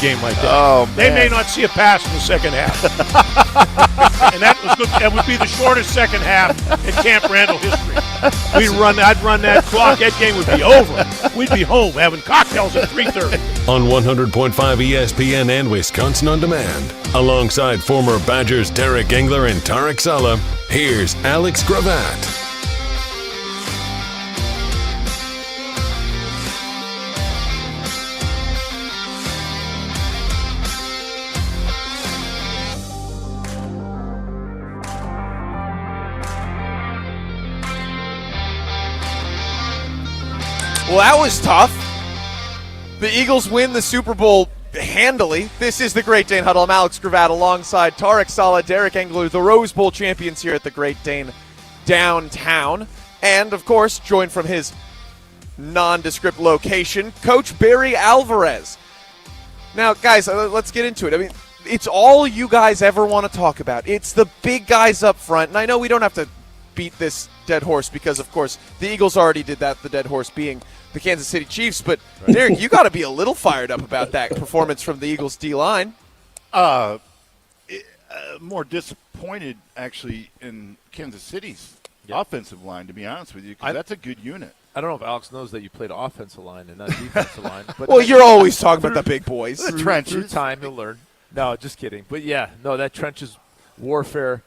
game like that. Oh, man. They may not see a pass in the second half. And that was good. That would be the shortest second half in Camp Randall history. I'd run that clock. That game would be over. We'd be home having cocktails at 3:30. On 100.5 ESPN and Wisconsin On Demand. Alongside former Badgers Tarek Engler and Tarek Saleh, here's Alex Gravatt. Well, that was tough. The Eagles win the Super Bowl handily. This is the Great Dane Huddle. I'm Alex Gravatt alongside Tarek, Saleh, Derek Engler, the Rose Bowl champions here at the Great Dane downtown. And, of course, joined from his nondescript location, Coach Barry Alvarez. Now, guys, let's get into it. I mean, it's all you guys ever want to talk about. It's the big guys up front. And I know we don't have to beat this dead horse because, of course, the Eagles already did that, the dead horse being the Kansas City Chiefs. But, Derek, you got to be a little fired up about that performance from the Eagles D-line. More disappointed, actually, in Kansas City's offensive line, to be honest with you, because that's a good unit. I don't know if Alex knows that you played offensive line and not defensive line. But well, you're always talking about the big boys. The trenches. Through time, you'll learn. No, just kidding. But, yeah, no, that trenches warfare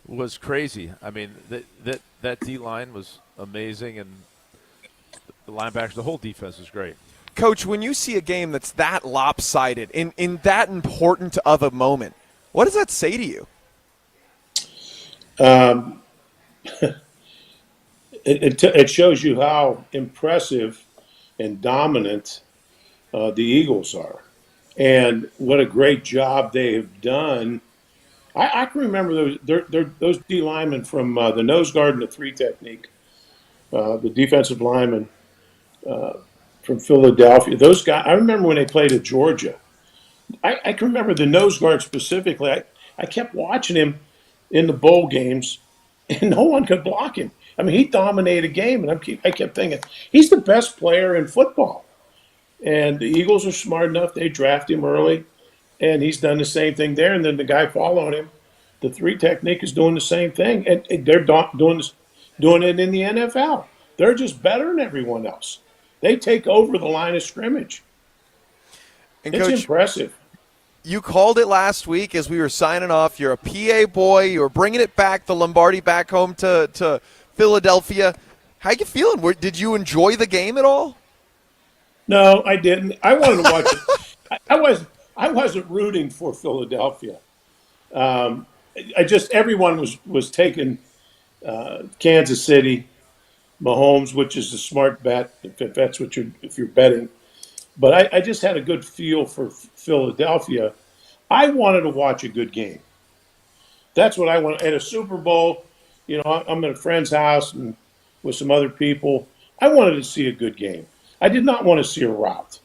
was crazy. I mean, that D-line was amazing, and the linebackers, the whole defense was great. Coach, when you see a game that's that lopsided, in that important of a moment, what does that say to you? It shows you how impressive and dominant the Eagles are, and what a great job they have done. I can remember those D linemen from the nose guard and the three technique, the defensive linemen from Philadelphia. Those guys, I remember when they played at Georgia. I can remember the nose guard specifically. I kept watching him in the bowl games, and no one could block him. I mean, he dominated a game, and I kept thinking, he's the best player in football. And the Eagles are smart enough. They draft him early, and he's done the same thing there. And then the guy following him, the three technique, is doing the same thing. And they're doing it in the NFL. They're just better than everyone else. They take over the line of scrimmage. And it's Coach, impressive. You called it last week as we were signing off. You're a PA boy. You were bringing it back, the Lombardi back home to Philadelphia. How you feeling? Did you enjoy the game at all? No, I didn't. I wanted to watch it. I wasn't rooting for Philadelphia. Everyone was taking Kansas City, Mahomes, which is a smart bet if you're betting. But I just had a good feel for Philadelphia. I wanted to watch a good game. That's what I want. At a Super Bowl, I'm at a friend's house and with some other people. I wanted to see a good game. I did not want to see a rout.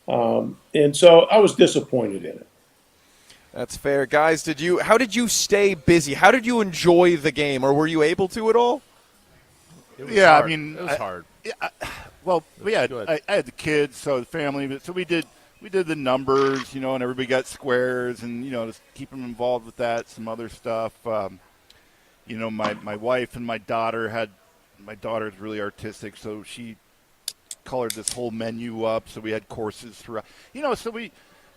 And so I was disappointed in it. That's fair. Guys, how did you stay busy? How did you enjoy the game, or were you able to at all? It was hard. It was hard. I had the kids, so the family. So we did the numbers, and everybody got squares, and to keep them involved with that. Some other stuff. My wife and my daughter my daughter's really artistic, so she colored this whole menu up. So we had courses throughout.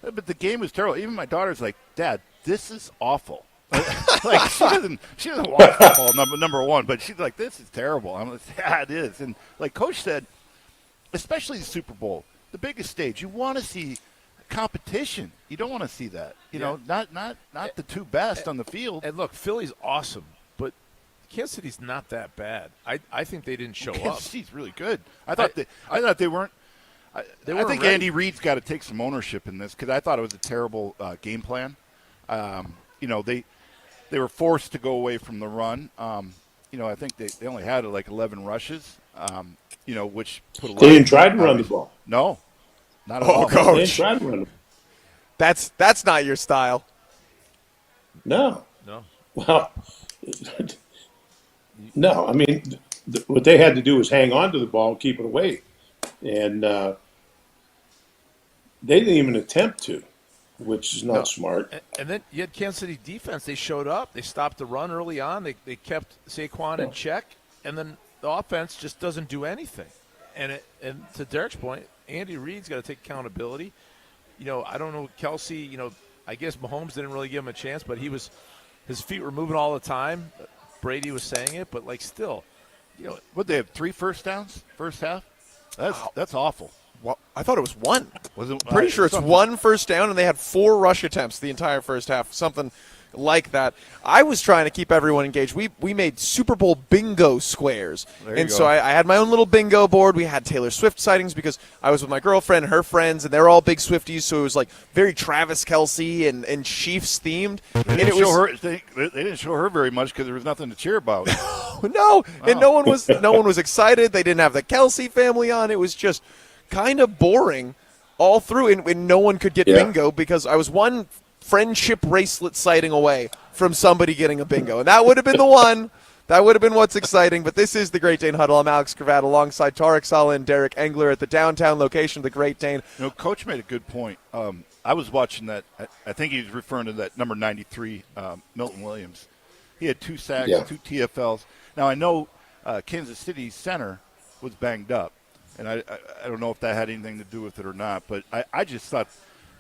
But the game was terrible. Even my daughter's like, "Dad, this is awful." Like she doesn't watch football number one, but she's like, "This is terrible." I'm like, "Yeah, it is." And like Coach said, especially the Super Bowl, the biggest stage, you want to see competition. You don't want to see that. Not the two best on the field. And look, Philly's awesome, but Kansas City's not that bad. I think they didn't show up. Kansas City's really good. I thought they weren't. I think ready. Andy Reid's got to take some ownership in this because I thought it was a terrible game plan. They were forced to go away from the run. I think they only had 11 rushes. Which put a lot. They didn't try to run the ball. No, not at all. Coach. They didn't try to run the ball. That's not your style. No. No. Well, no. I mean, what they had to do was hang on to the ball and keep it away. And they didn't even attempt to. which is not smart. And then you had Kansas City defense. They showed up. They stopped the run early on. They kept Saquon in check, and then the offense just doesn't do anything. And to Derek's point, Andy Reid's got to take accountability. I don't know, Kelsey, I guess Mahomes didn't really give him a chance, but his feet were moving all the time. Brady was saying it, but still, What, they have 3 first downs first half? That's awful. Well, I thought it was 1. Was it? Pretty sure it's something. 1 first down, and they had 4 rush attempts the entire first half, something like that. I was trying to keep everyone engaged. We made Super Bowl bingo squares. There you And go. so I had my own little bingo board. We had Taylor Swift sightings because I was with my girlfriend and her friends, and they're all big Swifties, so it was very Travis Kelce and Chiefs themed. They didn't show her. They didn't show her very much because there was nothing to cheer about. No, and no one was excited. They didn't have the Kelce family on. It was just kind of boring all through, and no one could get bingo because I was one friendship bracelet sighting away from somebody getting a bingo, and that would have been the one. That would have been what's exciting. But this is the Great Dane Huddle. I'm Alex Cravatt alongside Tarek, Saleh, and Derek Engler at the downtown location of the Great Dane. Coach made a good point. I was watching that. I think he was referring to that number 93, Milton Williams. He had 2 sacks, 2 TFLs. Now, I know Kansas City's center was banged up, and I don't know if that had anything to do with it or not, but I just thought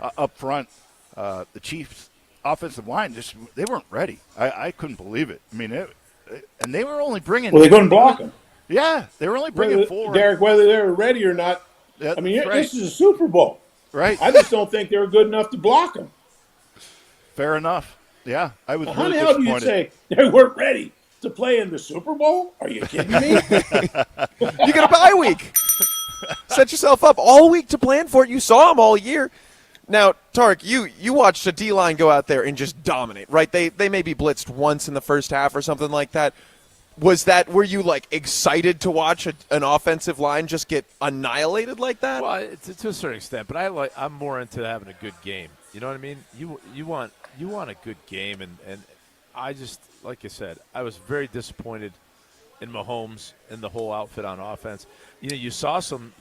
up front the Chiefs' offensive line, they weren't ready. I couldn't believe it. I mean, and they were only bringing – Well, they couldn't block them. Yeah, they were only bringing 4. Derek, whether they were ready or not, That's this right. is a Super Bowl. Right. I just don't think they were good enough to block them. Fair enough. Yeah, I was How really the hell do you disappointed. say they weren't ready to play in the Super Bowl? Are you kidding me? You get a bye week. Set yourself up all week to plan for it. You saw them all year. Now, Tarek, you watched a D-line go out there and just dominate, right? They maybe blitzed once in the first half or something like that. Were you excited to watch an offensive line just get annihilated like that? Well, to a certain extent, but I'm more into having a good game. You know what I mean? You want a good game, and I just, like I said, I was very disappointed in Mahomes and the whole outfit on offense. You saw some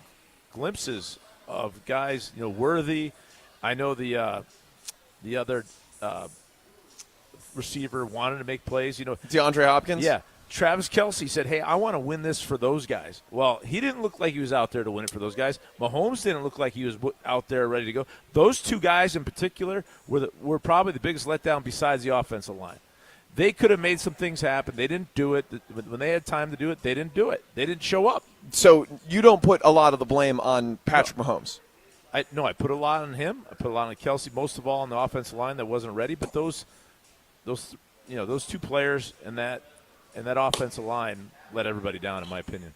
glimpses of guys, Worthy. I know the other receiver wanted to make plays. DeAndre Hopkins? Yeah. Travis Kelce said, hey, I want to win this for those guys. Well, he didn't look like he was out there to win it for those guys. Mahomes didn't look like he was out there ready to go. Those 2 guys in particular were probably the biggest letdown besides the offensive line. They could have made some things happen. They didn't do it. When they had time to do it, they didn't do it. They didn't show up. So you don't put a lot of the blame on Patrick Mahomes? I put a lot on him. I put a lot on Kelce, most of all on the offensive line that wasn't ready. But those 2 players and that offensive line let everybody down, in my opinion.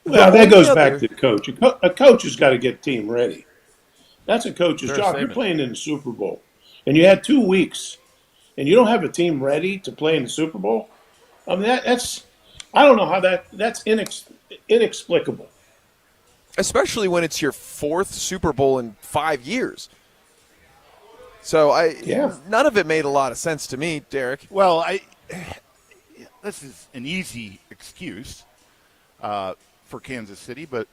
Well, that goes back to the coach. A coach has got to get the team ready. That's a coach's Fair job. statement. You're playing in the Super Bowl, and you had 2 weeks, and you don't have a team ready to play in the Super Bowl. I mean, that's I don't know how that's inexplicable. Especially when it's your 4th Super Bowl in 5 years. So none of it made a lot of sense to me, Derek. Well, this is an easy excuse for Kansas City, but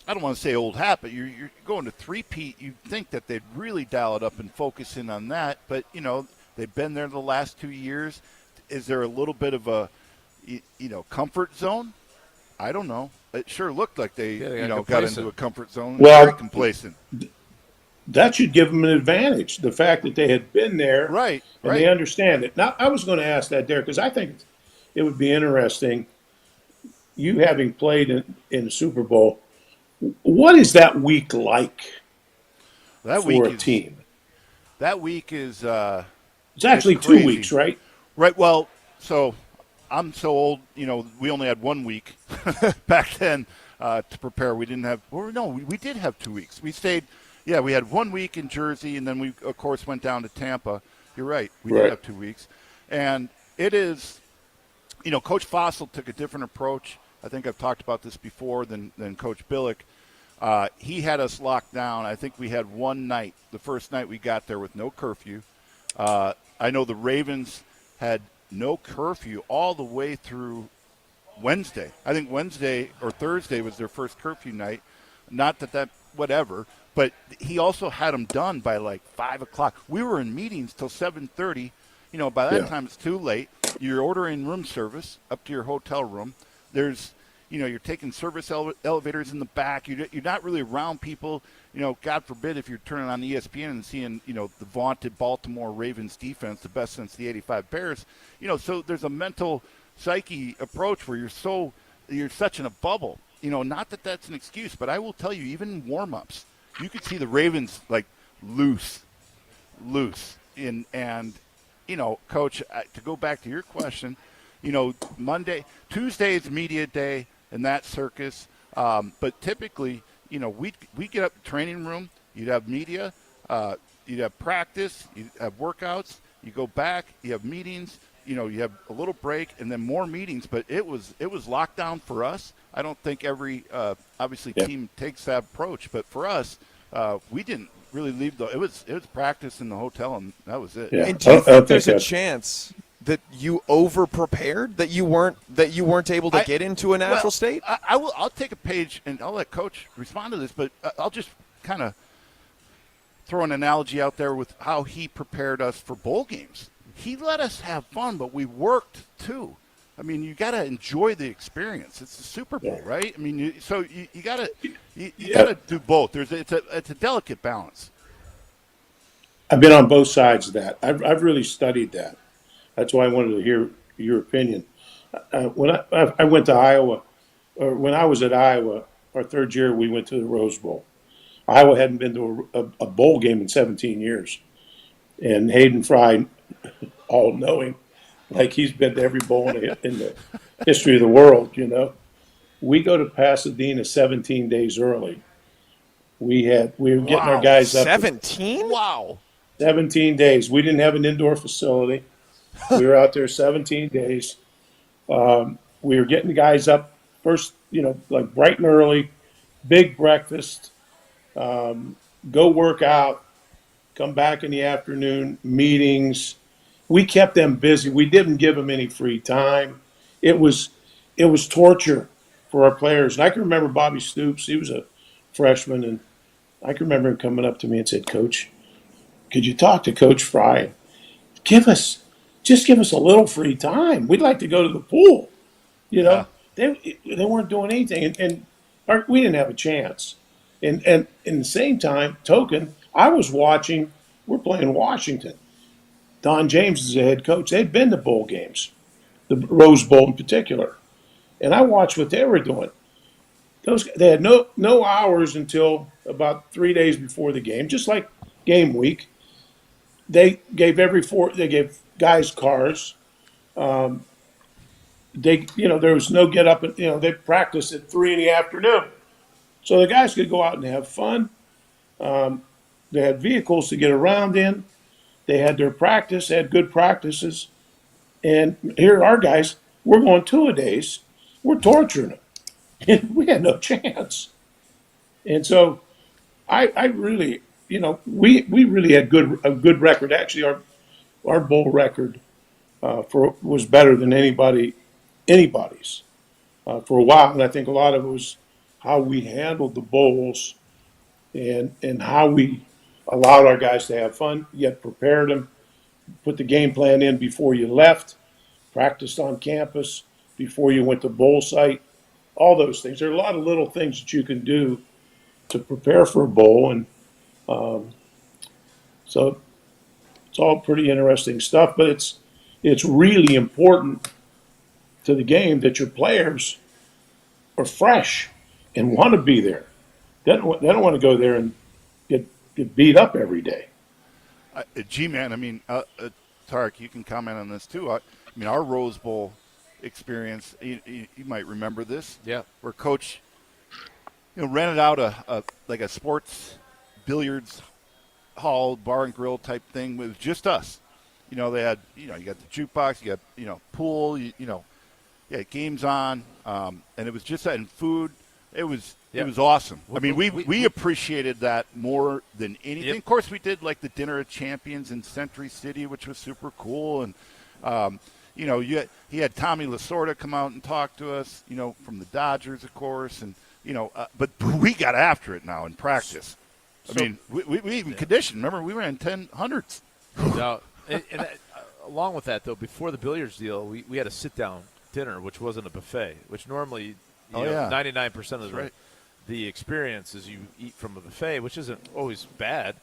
I don't want to say old hat, but you're going to three-peat. You'd think that they'd really dial it up and focus in on that, but, they've been there the last 2 years. Is there a little bit of a, comfort zone? I don't know. It sure looked like they, got into a comfort zone. Well, very complacent. That should give them an advantage. The fact that they had been there, Right. and they understand it. Now, I was going to ask that, Derek, because I think it would be interesting. You having played in the Super Bowl, what is that week like That for week a team? That week is It's actually it's 2 crazy. weeks, right? Right. Well, so I'm so old. We only had 1 week back then to prepare. We didn't have. Or no, we did have 2 weeks. We stayed. Yeah, we had 1 week in Jersey, and then we of course went down to Tampa. You're right. We did have 2 weeks, and it is. Coach Fossil took a different approach. I think I've talked about this before than Coach Billick. He had us locked down. I think we had one night, the first night we got there with no curfew. I know the Ravens had no curfew all the way through Wednesday. I think Wednesday or Thursday was their first curfew night. Not that whatever, But he also had them done by like 5 o'clock. We were in meetings till 7:30. By that time it's too late. You're ordering room service up to your hotel room. There's, you're taking service elevators in the back. You're not really around people. God forbid if you're turning on ESPN and seeing, the vaunted Baltimore Ravens defense, the best since the '85 Bears. So there's a mental psyche approach where you're such in a bubble. Not that that's an excuse, but I will tell you, even in warm-ups, you could see the Ravens like loose, and Coach, to go back to your question, Tuesday is media day and that circus, but typically, we get up training room, you'd have media, you'd have practice, you'd have workouts, you go back, you have meetings, you have a little break and then more meetings, but it was lockdown for us. I don't think every team takes that approach, but for us, we didn't really leave it was practice in the hotel and that was it. Yeah. And do you think there's a chance that you over prepared, that you weren't able to get into a natural state? I'll take a page and I'll let Coach respond to this, but I'll just kind of throw an analogy out there with how he prepared us for bowl games. He let us have fun, but we worked too. I mean, you got to enjoy the experience. It's the Super Bowl, right? I mean, you got to do both. It's a delicate balance. I've been on both sides of that. I've really studied that. That's why I wanted to hear your opinion. When I went to Iowa, or when I was at Iowa, our third year, we went to the Rose Bowl. Iowa hadn't been to a bowl game in 17 years. And Hayden Fry, all knowing, like he's been to every bowl in the history of the world, We go to Pasadena 17 days early. We were getting our guys up. 17? Wow. 17 days. We didn't have an indoor facility. We were out there 17 days. We were getting the guys up first, like bright and early, big breakfast, go work out, come back in the afternoon, meetings. We kept them busy. We didn't give them any free time. It was torture for our players. And I can remember Bobby Stoops. He was a freshman, and I can remember him coming up to me and said, "Coach, could you talk to Coach Fry? Give us a little free time. We'd like to go to the pool." They weren't doing anything, and we didn't have a chance. And in the same token, I was watching. We're playing Washington. Don James is the head coach. They'd been to bowl games, the Rose Bowl in particular, and I watched what they were doing. They had no hours until about 3 days before the game, just like game week. They gave guys cars. There was no get up. They practiced at 3 p.m, so the guys could go out and have fun. They had vehicles to get around in. They had their practice, had good practices. And here our guys, we're going 2-a-days. We're torturing them. And we had no chance. And so I really, we really had a good record. Actually, our bowl record was better than anybody's for a while. And I think a lot of it was how we handled the bowls and how we allowed our guys to have fun, yet prepared them, put the game plan in before you left, practiced on campus before you went to bowl site, all those things. There are a lot of little things that you can do to prepare for a bowl, and so it's all pretty interesting stuff, but it's really important to the game that your players are fresh and want to be there. They don't want to go there and get beat up every day. G-Man, Tarek, you can comment on this too. Our Rose Bowl experience, you might remember this. Yeah. Where Coach, rented out a sports billiards hall, bar and grill type thing with just us. They had, you got the jukebox, you got, pool, games on, and it was just that, and food. It was awesome. We appreciated that more than anything. Yep. Of course, we did like the Dinner of Champions in Century City, which was super cool. And, he had Tommy Lasorda come out and talk to us, from the Dodgers, of course. And, but we got after it now in practice. I mean, we even conditioned. Remember, we ran 1000s. Now, along with that, though, before the billiards deal, we had a sit-down dinner, which wasn't a buffet, which normally, you know, 99% of the experience is you eat from a buffet, which isn't always bad.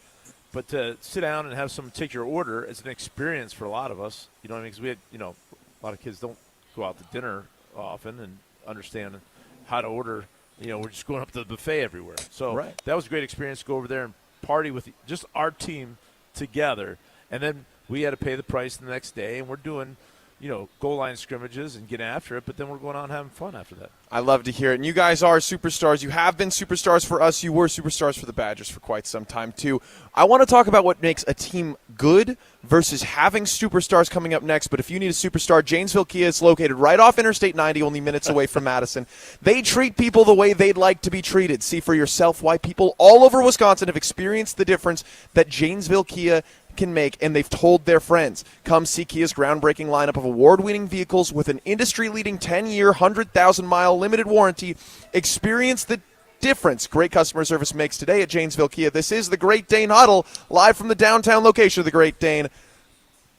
But to sit down and have someone take your order is an experience for a lot of us. You know what I mean? Because we had, you know, a lot of kids don't go out to dinner often and understand how to order. You know, we're just going up to the buffet everywhere. So that was a great experience to go over there and party with just our team together. And then we had to pay the price the next day, and we're doing, you know, goal line scrimmages and getting after it, but then we're going on and having fun after that. I love to hear it. And you guys are superstars. You have been superstars for us. You were superstars for the Badgers for quite some time, too. I want to talk about what makes a team good versus having superstars coming up next. But if you need a superstar, Janesville Kia is located right off Interstate 90, only minutes away from Madison. They treat people the way they'd like to be treated. See for yourself why people all over Wisconsin have experienced the difference that Janesville Kia can make, and they've told their friends. Come see Kia's groundbreaking lineup of award-winning vehicles with an industry-leading 10-year, 100,000-mile limited warranty. Experience the difference great customer service makes today at Janesville Kia. This is the Great Dane Huddle, live from the downtown location of the Great Dane,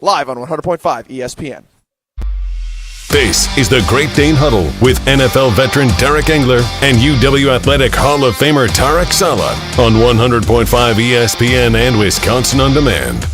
live on 100.5 ESPN. This is the Great Dane Huddle with NFL veteran Tarek Engler and UW Athletic Hall of Famer Tarek Saleh on 100.5 ESPN and Wisconsin On Demand.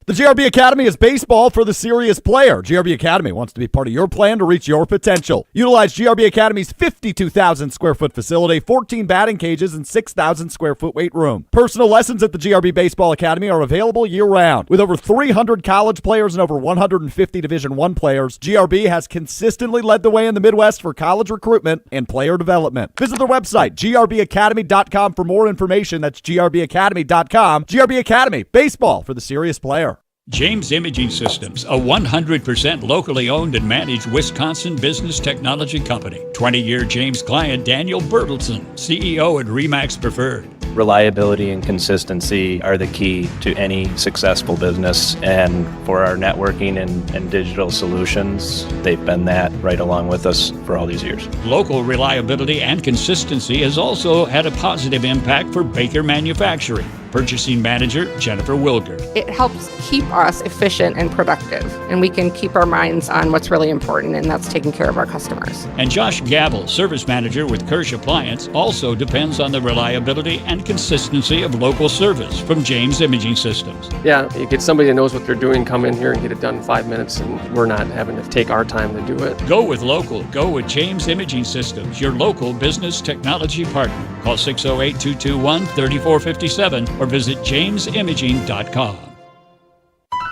The GRB Academy is baseball for the serious player. GRB Academy wants to be part of your plan to reach your potential. Utilize GRB Academy's 52,000 square foot facility, 14 batting cages, and 6,000 square foot weight room. Personal lessons at the GRB Baseball Academy are available year-round. With over 300 college players and over 150 Division I players, GRB has consistently led the way in the Midwest for college recruitment and player development. Visit their website, grbacademy.com, for more information. That's grbacademy.com. GRB Academy, baseball for the serious player. James Imaging Systems, a 100% locally owned and managed Wisconsin business technology company. 20-year James client Daniel Bertelson, CEO at RE/MAX Preferred. Reliability and consistency are the key to any successful business, and for our networking and digital solutions, they've been that right along with us for all these years. Local reliability and consistency has also had a positive impact for Baker Manufacturing. Purchasing Manager Jennifer Wilger. It helps keep us efficient and productive, and we can keep our minds on what's really important, and that's taking care of our customers. And Josh Gabel, Service Manager with Kirsch Appliance, also depends on the reliability and consistency of local service from James Imaging Systems. Yeah, you get somebody that knows what they're doing, come in here and get it done in 5 minutes, and we're not having to take our time to do it. Go with local. Go with James Imaging Systems, your local business technology partner. Call 608-221-3457 or visit jamesimaging.com.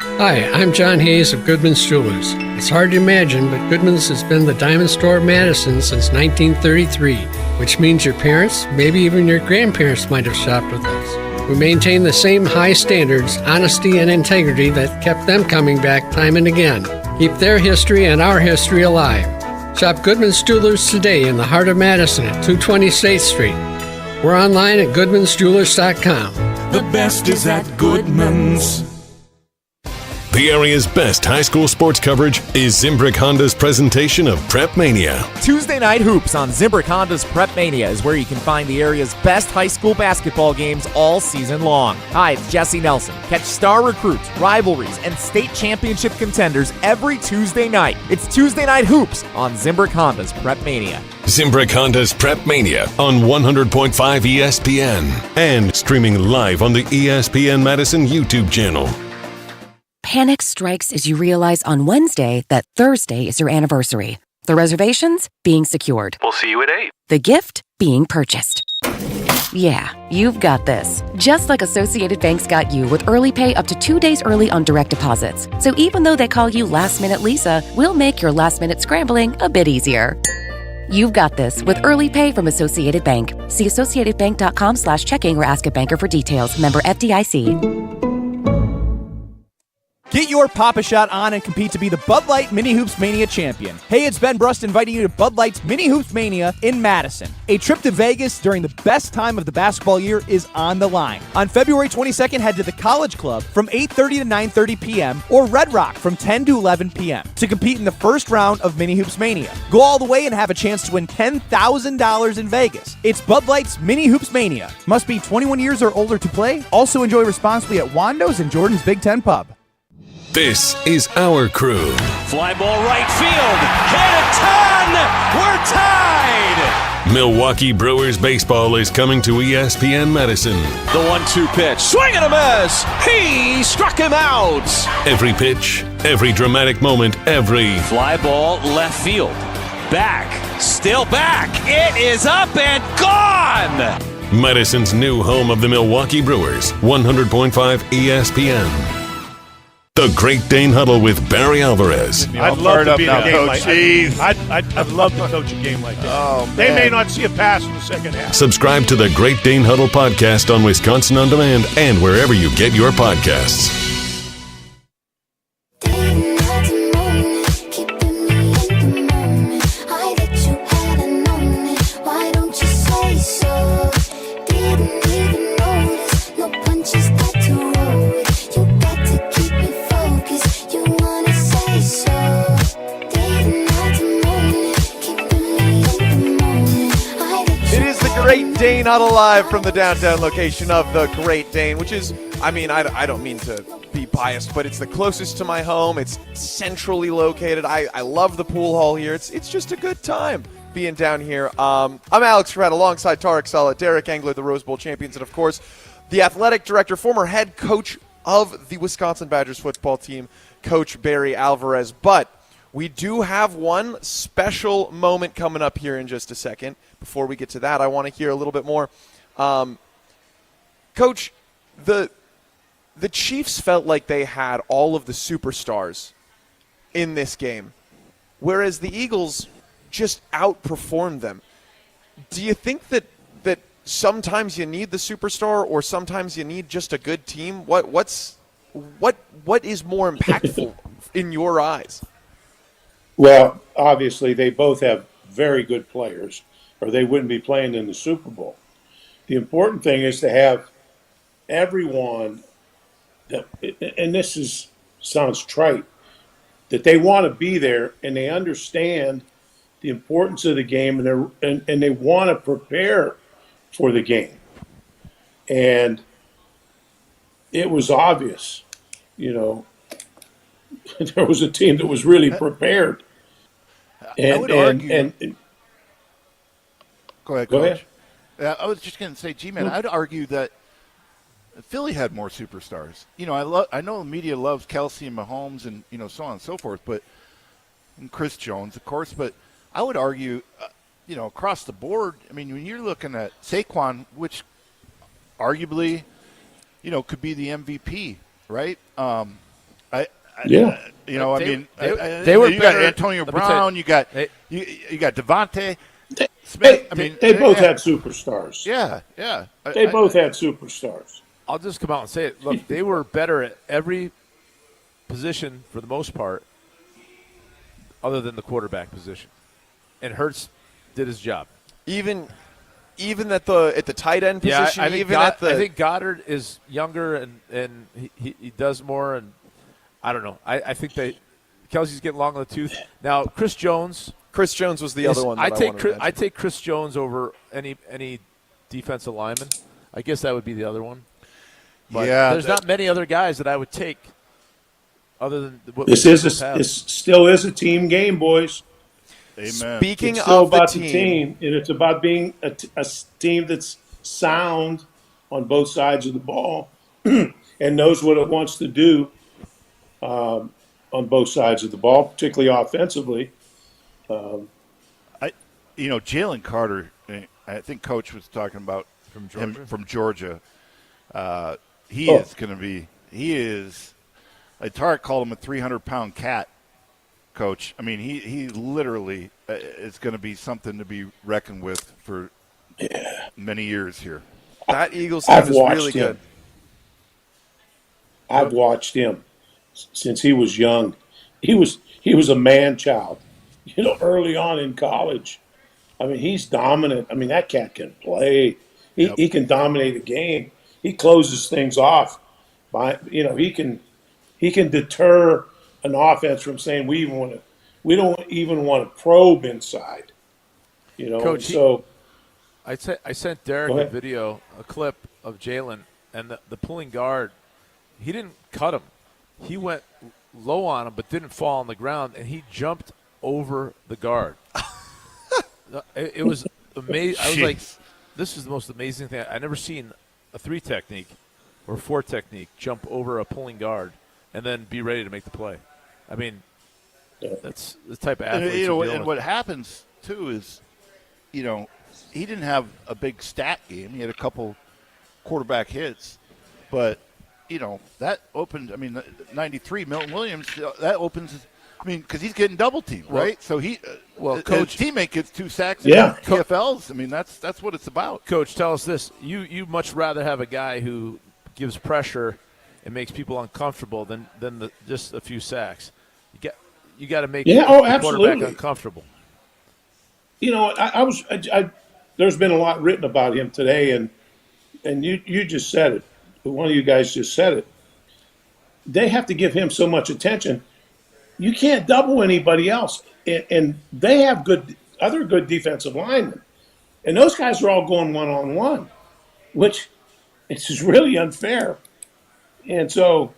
Hi, I'm John Hayes of Goodman's Jewelers. It's hard to imagine, but Goodman's has been the diamond store of Madison since 1933, which means your parents, maybe even your grandparents might have shopped with us. We maintain the same high standards, honesty, and integrity that kept them coming back time and again. Keep their history and our history alive. Shop Goodman's Jewelers today in the heart of Madison at 220 State Street. We're online at goodmansjewelers.com. The best is at Goodman's. The area's best high school sports coverage is Zimbrick Honda's presentation of Prep Mania. Tuesday Night Hoops on Zimbrick Honda's Prep Mania is where you can find the area's best high school basketball games all season long. Hi, it's Jesse Nelson. Catch star recruits, rivalries, and state championship contenders every Tuesday night. It's Tuesday Night Hoops on Zimbrick Honda's Prep Mania. Zimbrick Honda's Prep Mania on 100.5 ESPN and streaming live on the ESPN Madison YouTube channel. Panic strikes as you realize on Wednesday that Thursday is your anniversary. The reservations being secured. We'll see you at 8. The gift being purchased. Yeah, you've got this. Just like Associated Bank's got you with early pay up to 2 days early on direct deposits. So even though they call you Last Minute Lisa, we'll make your last minute scrambling a bit easier. You've got this with early pay from Associated Bank. See associatedbank.com/checking or ask a banker for details. Member FDIC. Get your Papa Shot on and compete to be the Bud Light Mini Hoops Mania champion. Hey, it's Ben Brust inviting you to Bud Light's Mini Hoops Mania in Madison. A trip to Vegas during the best time of the basketball year is on the line. On February 22nd, head to the College Club from 8:30 to 9:30 p.m. or Red Rock from 10 to 11 p.m. to compete in the first round of Mini Hoops Mania. Go all the way and have a chance to win $10,000 in Vegas. It's Bud Light's Mini Hoops Mania. Must be 21 years or older to play. Also enjoy responsibly at Wando's and Jordan's Big Ten Pub. This is our crew. Fly ball right field. Hit a ton. We're tied. Milwaukee Brewers baseball is coming to ESPN Madison. The 1-2 pitch. Swing and a miss. He struck him out. Every pitch, every dramatic moment, every fly ball left field. Back. Still back. It is up and gone. Madison's new home of the Milwaukee Brewers. 100.5 ESPN. The Great Dane Huddle with Barry Alvarez. I'd love to be in a game like that. I'd love to coach a game like that. Oh, they may not see a pass in the second half. Subscribe to the Great Dane Huddle podcast on Wisconsin On Demand and wherever you get your podcasts. Great Dane Huddle live from the downtown location of the Great Dane, which is, I don't mean to be biased, but it's the closest to my home. It's centrally located. I love the pool hall here. It's just a good time being down here. I'm Alex Fred alongside Tarek, Saleh, Derek Engler, the Rose Bowl champions, and of course, the athletic director, former head coach of the Wisconsin Badgers football team, Coach Barry Alvarez. But we do have one special moment coming up here in just a second. Before we get to that, I want to hear a little bit more. Coach, the Chiefs felt like they had all of the superstars in this game, whereas the Eagles just outperformed them. Do you think that sometimes you need the superstar or sometimes you need just a good team? What is more impactful in your eyes? Well, obviously they both have very good players, or they wouldn't be playing in the Super Bowl. The important thing is to have everyone that, and this sounds trite, that they want to be there and they understand the importance of the game and they want to prepare for the game. And it was obvious, there was a team that was really prepared. I would argue. And go ahead, Coach. I was just going to say, G-Man, I'd argue that Philly had more superstars. I know the media loves Kelsey and Mahomes and, so on and so forth, and Chris Jones, of course. But I would argue, across the board, when you're looking at Saquon, which arguably, could be the MVP, right? Yeah. They were. You got Antonio Brown. You got Devontae Smith. They both had superstars. Yeah. They both had superstars. I'll just come out and say it. Look, they were better at every position for the most part, other than the quarterback position, and Hurts did his job. Even at the tight end position. I think Goddard is younger and he does more and. I don't know. I think Kelsey's getting long on the tooth. Now, Chris Jones was the other one that I take Chris Jones over any defensive lineman. I guess that would be the other one. But there's not many other guys that I would take other than what this still is a team game, boys. Amen. Speaking it's still of about the team, and it's about being a team that's sound on both sides of the ball and knows what it wants to do. On both sides of the ball, particularly offensively. Jalen Carter, I think Coach was talking about from Georgia. He is going to be Tarek called him a 300-pound cat, Coach. He literally is going to be something to be reckoned with for many years here. That Eagles team is really good. I've watched him. since he was young. He was a man child, early on in college. I mean, he's dominant. I mean, that cat can play. He can dominate a game. He closes things off by, he can deter an offense from saying we don't even want to probe inside. Coach, so I sent Derek a video, a clip of Jalen, and the pulling guard. He didn't cut him. He went low on him, but didn't fall on the ground, and he jumped over the guard. It was amazing. I was like, this is the most amazing thing. I never seen a 3 technique or 4 technique jump over a pulling guard and then be ready to make the play. I mean, that's the type of athlete. And what happens too is, he didn't have a big stat game. He had a couple quarterback hits, but that opened. I mean, 93 Milton Williams. That opens. I mean, because he's getting double teamed, right? So coach, his teammate gets 2 sacks. Yeah, TFLs. I mean, that's what it's about. Coach, tell us this: you much rather have a guy who gives pressure and makes people uncomfortable than just a few sacks. You got to make the quarterback uncomfortable. There's been a lot written about him today, and you just said it. One of you guys just said it. They have to give him so much attention. You can't double anybody else, and they have other good defensive linemen, and those guys are all going one-on-one, which is really unfair. And so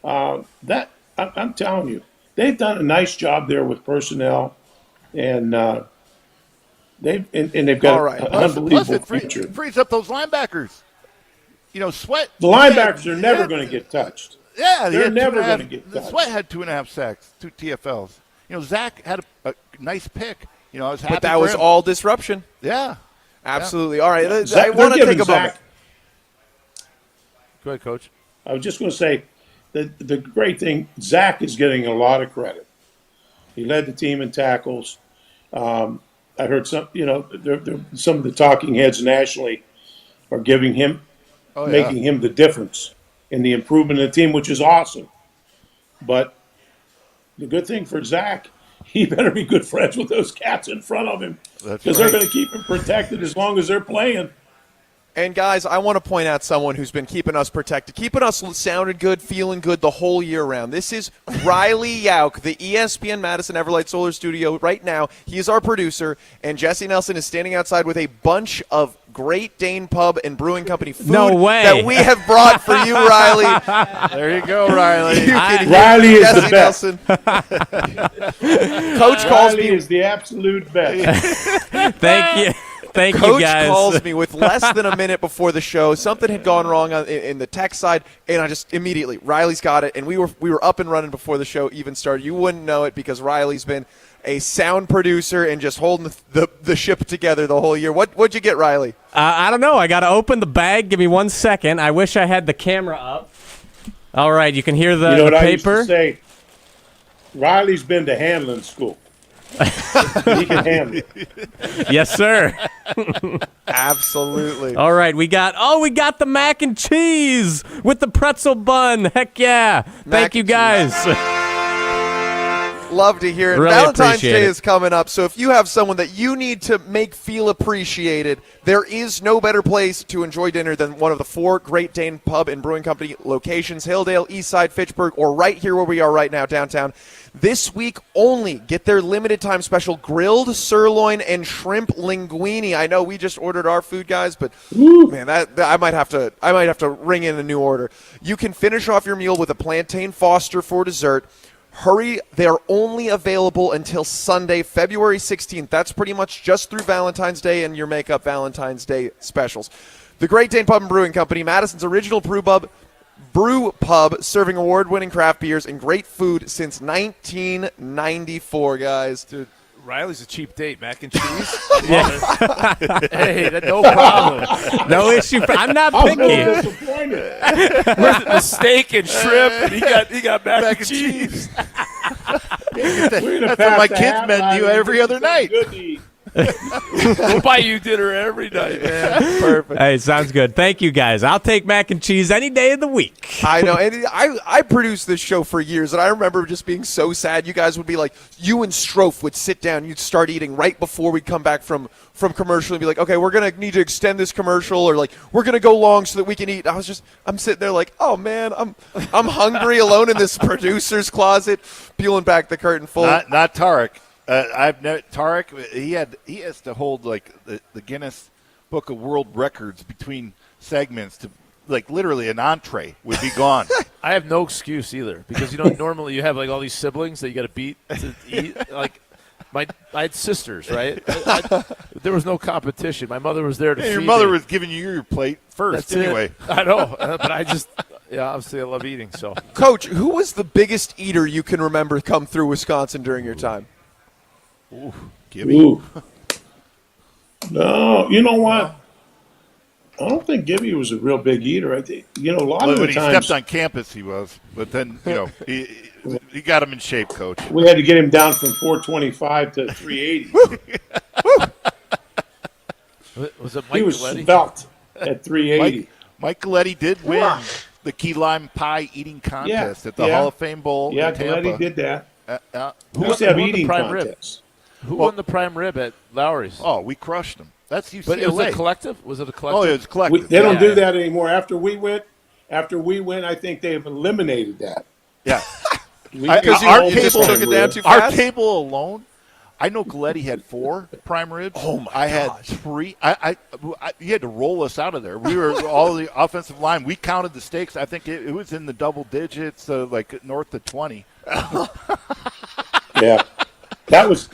that I'm telling you, they've done a nice job there with personnel, and they've got an unbelievable future. It frees up those linebackers. Sweat. The linebackers are never going to get touched. Yeah, they're never going to get touched. Sweat had 2.5 sacks, 2 TFLs. Zach had a nice pick. I was happy. But that was all disruption. Yeah, absolutely. All right, I want to take a moment. Go ahead, Coach. I was just going to say that the great thing, Zach is getting a lot of credit. He led the team in tackles. I heard some of the talking heads nationally are giving him, making him the difference in the improvement of the team, which is awesome. But the good thing for Zach, he better be good friends with those cats in front of him, because they're going to keep him protected as long as they're playing. And, guys, I want to point out someone who's been keeping us protected, keeping us sounding good, feeling good the whole year round. This is Riley Yauk, the ESPN Madison Everlight Solar Studio right now. He is our producer, and Jesse Nelson is standing outside with a bunch of Great Dane Pub and Brewing Company food that we have brought for you, Riley. There you go, Riley. Riley is Jesse the best. Nelson. Coach calls Riley me. is the absolute best. Thank you. Thank Coach you, guys. calls me with less than a minute before the show. Something had gone wrong in the tech side, and I just immediately, Riley's got it, and we were up and running before the show even started. You wouldn't know it because Riley's been a sound producer and just holding the ship together the whole year. What'd you get, Riley? I don't know. I got to open the bag. Give me 1 second. I wish I had the camera up. All right, you can hear the, what the I used paper. to say? Riley's been to handling school. He can handle it. Yes, sir. Absolutely. All right, we got the mac and cheese with the pretzel bun. Heck yeah. Thank you, guys. Love to hear it. Really Valentine's appreciate Day it. is coming up, so if you have someone that you need to make feel appreciated, there is no better place to enjoy dinner than one of the 4 Great Dane Pub and Brewing Company locations, Hilldale, Eastside, Fitchburg, or right here where we are right now, downtown. This week only, get their limited time special grilled sirloin and shrimp linguine. I know we just ordered our food, guys, but man, that I might have to ring in a new order. You can finish off your meal with a plantain Foster for dessert. Hurry, they're only available until Sunday, February 16th. That's pretty much just through Valentine's Day and your makeup Valentine's Day specials. The Great Dane Pub and Brewing Company, Madison's original brew pub, serving award-winning craft beers and great food since 1994, guys. Dude, Riley's a cheap date. Mac and cheese? Hey, no problem. No issue. I'm not I'm picky. so disappointed. The steak and shrimp, and he got mac and cheese. We're gonna That's pass on my the kids' hat menu line. every other night. Good to eat. We'll buy you dinner every night, man. Perfect. Hey, sounds good. Thank you, guys. I'll take mac and cheese any day of the week. I know, and I produced this show for years, and I remember just being so sad. You guys would be like, you and Strofe would sit down, you'd start eating right before we'd come back from commercial and be like, okay, we're going to need to extend this commercial, or like, we're going to go long so that we can eat. I'm sitting there like, oh man, I'm hungry alone in this producer's closet, peeling back the curtain full. Not Tarek. Tarek, he has to hold like the Guinness Book of World Records between segments to like literally an entree would be gone. I have no excuse either because normally you have like all these siblings that you got to beat to eat. Like I had sisters, right? There was no competition. My mother was there to feed your mother me. was giving you your plate first. That's anyway. it. I know, but obviously I love eating. So, Coach, who was the biggest eater you can remember come through Wisconsin during your time? Ooh, Gibby. Ooh. No, you know what? I don't think Gibby was a real big eater. I think a lot of the when he times stepped on campus, he was. But then he got him in shape, Coach. we had to get him down from 425 to 380. Was it Mike He was Galletti? svelte at 380. Mike Galletti did win the key lime pie eating contest at the Hall of Fame Bowl. Yeah, in Tampa. Galletti did that. Who used to have won the eating prime rib? contests. Who won the prime rib at Lowry's? Oh, we crushed them. That's UCLA. But it was a collective? Was it a collective? Oh, it was collective. They don't do that anymore. After we went, I think they've eliminated that. Yeah. Because our table took it down too Our fast? table alone, I know Galletti had 4 prime ribs. Oh, my I had 3. You had to roll us out of there. We were all the offensive line. We counted the stakes. I think it was in the double digits, like north of 20. Yeah, that was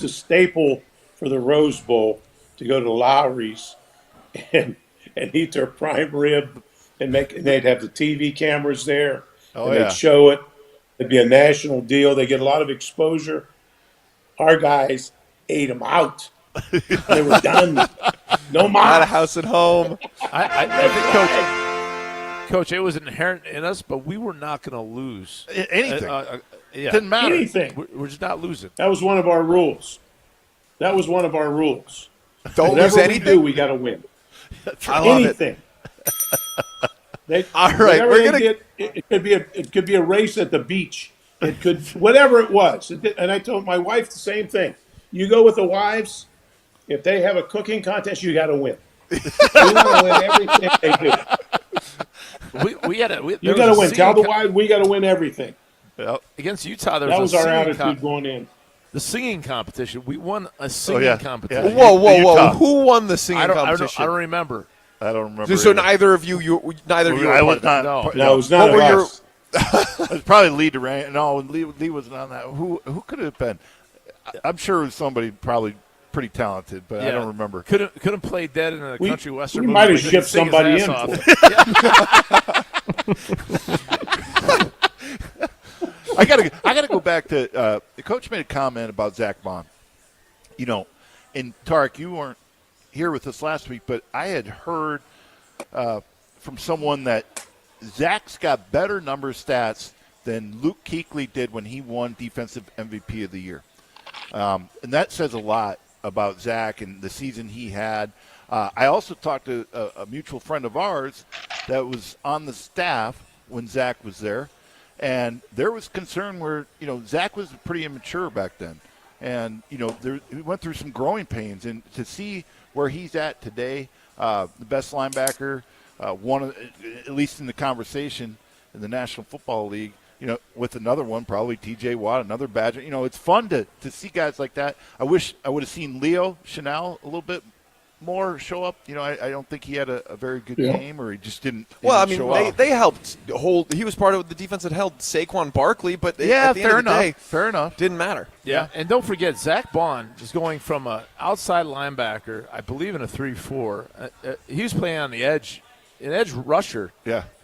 a staple for the Rose Bowl to go to Lowry's and eat their prime rib and they'd have the TV cameras there and they'd show it. It'd be a national deal. They get a lot of exposure. Our guys ate them out. They were done. No more. Out of house at home. I think, Coach, it was inherent in us, but we were not going to lose anything. Yeah. Didn't matter. Anything. We're just not losing. That was one of our rules. Don't Whatever lose anything. anything. We got to win. I love Anything. All right, it could be a race at the beach. It could whatever it was. And I told my wife the same thing. You go with the wives. If they have a cooking contest, you got to win. You got to win everything they do. You got to win. Tell the wives we got to win everything. Against Utah, that was our attitude going in. The singing competition. We won a singing competition. Yeah. Whoa! Who won the singing competition? I don't remember. I don't remember. So neither of you I was not. No, it was not us. It was probably Lee Durant. No, Lee wasn't on that. Who could it have been? I'm sure it was somebody probably pretty talented, but I don't remember. Couldn't play dead in a country western. We movie. might have shipped somebody in for it. I gotta go back to the coach made a comment about Zach Bond. And Tarek, you weren't here with us last week, but I had heard from someone that Zach's got better number stats than Luke Kuechly did when he won Defensive MVP of the Year. And that says a lot about Zach and the season he had. I also talked to a mutual friend of ours that was on the staff when Zach was there. And there was concern where, Zach was pretty immature back then. And, he went through some growing pains. And to see where he's at today, the best linebacker, one at least in the conversation in the National Football League, with another one, probably T.J. Watt, another Badger. It's fun to see guys like that. I wish I would have seen Leo Chanel a little bit more show up. I don't think he had a very good game, or he just didn't. They helped hold. He was part of the defense that held Saquon Barkley, but at the end of the day, fair enough, didn't matter. Yeah, and don't forget Zach Bond is going from an outside linebacker, I believe in a 3-4. He was playing on the edge, an edge rusher.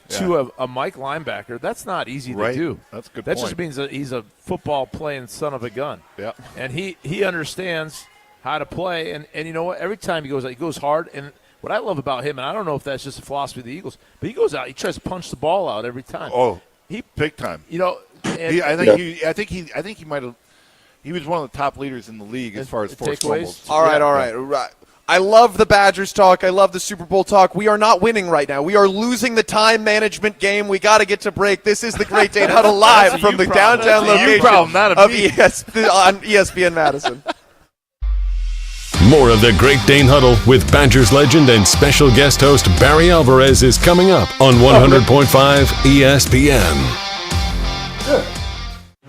To a Mike linebacker. That's not easy to do. That's a good That point. just means that he's a football playing son of a gun. Yeah, and he understands how to play, and you know what? Every time he goes hard. And what I love about him, and I don't know if that's just a philosophy of the Eagles, but he goes out, he tries to punch the ball out every time. Oh, big time. And I think he might have. he was one of the top leaders in the league as far as forced fumbles. All right. I love the Badgers talk. I love the Super Bowl talk. We are not winning right now. We are losing the time management game. We got to get to break. This is the Great Dane Huddle live from the downtown location of on ESPN Madison. More of the Great Dane Huddle with Badgers legend and special guest host Barry Alvarez is coming up on 100.5 ESPN.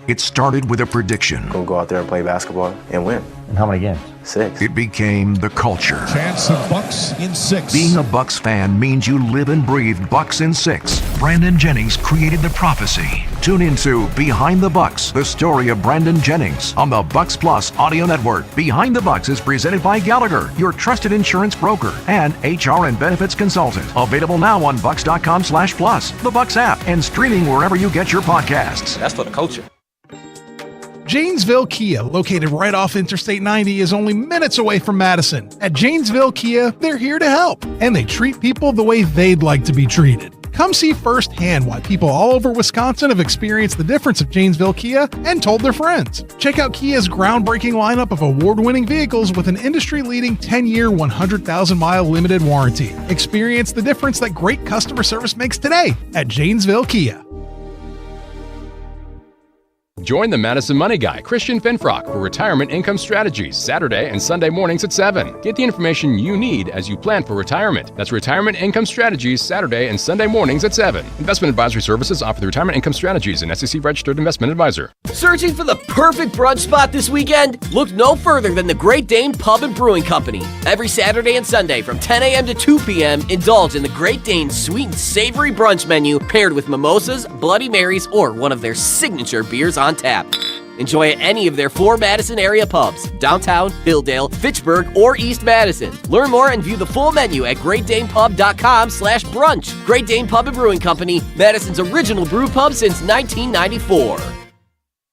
It started with a prediction. We'll go out there and play basketball and win. And how many games? 6. It became the culture. Chance of Bucks in 6. Being a Bucks fan means you live and breathe Bucks in 6. Brandon Jennings created the prophecy. Tune into Behind the Bucks, the story of Brandon Jennings on the Bucks Plus audio network. Behind the Bucks is presented by Gallagher, your trusted insurance broker and HR and benefits consultant. Available now on bucks.com/plus, the Bucks app, and streaming wherever you get your podcasts. That's for the culture. Janesville Kia, located right off Interstate 90, is only minutes away from Madison. At Janesville Kia, they're here to help, and they treat people the way they'd like to be treated. Come see firsthand why people all over Wisconsin have experienced the difference of Janesville Kia and told their friends. Check out Kia's groundbreaking lineup of award-winning vehicles with an industry-leading 10-year, 100,000-mile limited warranty. Experience the difference that great customer service makes today at Janesville Kia. Join the Madison Money Guy, Christian Finfrock, for Retirement Income Strategies, Saturday and Sunday mornings at 7. Get the information you need as you plan for retirement. That's Retirement Income Strategies, Saturday and Sunday mornings at 7. Investment advisory services offered through Retirement Income Strategies, an SEC-registered investment advisor. Searching for the perfect brunch spot this weekend? Look no further than the Great Dane Pub and Brewing Company. Every Saturday and Sunday from 10 a.m. to 2 p.m., indulge in the Great Dane sweet and savory brunch menu paired with mimosas, Bloody Marys, or one of their signature beers on tap. Enjoy at any of their 4 Madison area pubs, downtown, Hilldale, Fitchburg, or East Madison. Learn more and view the full menu at greatdanepub.com/brunch. Great Dane Pub and Brewing Company, Madison's original brew pub since 1994.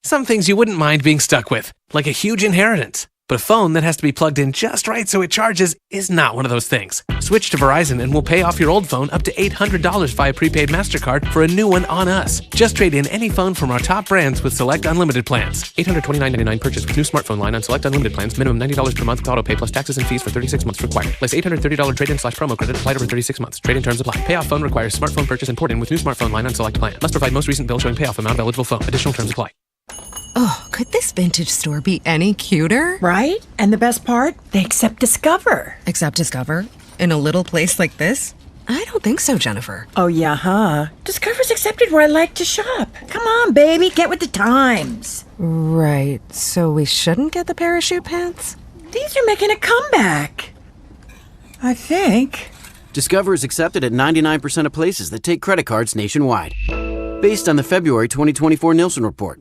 Some things you wouldn't mind being stuck with, like a huge inheritance. But a phone that has to be plugged in just right so it charges is not one of those things. Switch to Verizon and we'll pay off your old phone up to $800 via prepaid MasterCard for a new one on us. Just trade in any phone from our top brands with select unlimited plans. $829.99 purchase with new smartphone line on select unlimited plans. Minimum $90 per month with auto pay plus taxes and fees for 36 months required. Less $830 trade-in/promo credit applied over 36 months. Trade-in terms apply. Payoff phone requires smartphone purchase and port-in with new smartphone line on select plan. Must provide most recent bill showing payoff amount of eligible phone. Additional terms apply. Oh, could this vintage store be any cuter? Right? And the best part? They accept Discover. Accept Discover? In a little place like this? I don't think so, Jennifer. Oh, yeah, huh? Discover's accepted where I like to shop. Come on, baby, get with the times. Right, so we shouldn't get the parachute pants? These are making a comeback. I think. Discover is accepted at 99% of places that take credit cards nationwide. Based on the February 2024 Nielsen report.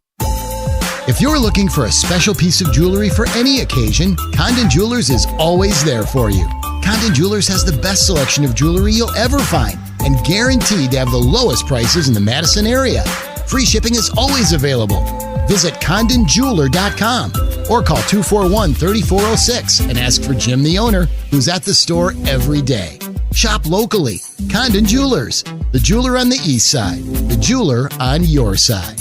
If you're looking for a special piece of jewelry for any occasion, Condon Jewelers is always there for you. Condon Jewelers has the best selection of jewelry you'll ever find and guaranteed to have the lowest prices in the Madison area. Free shipping is always available. Visit CondonJeweler.com or call 241-3406 and ask for Jim, the owner, who's at the store every day. Shop locally. Condon Jewelers, the jeweler on the east side, the jeweler on your side.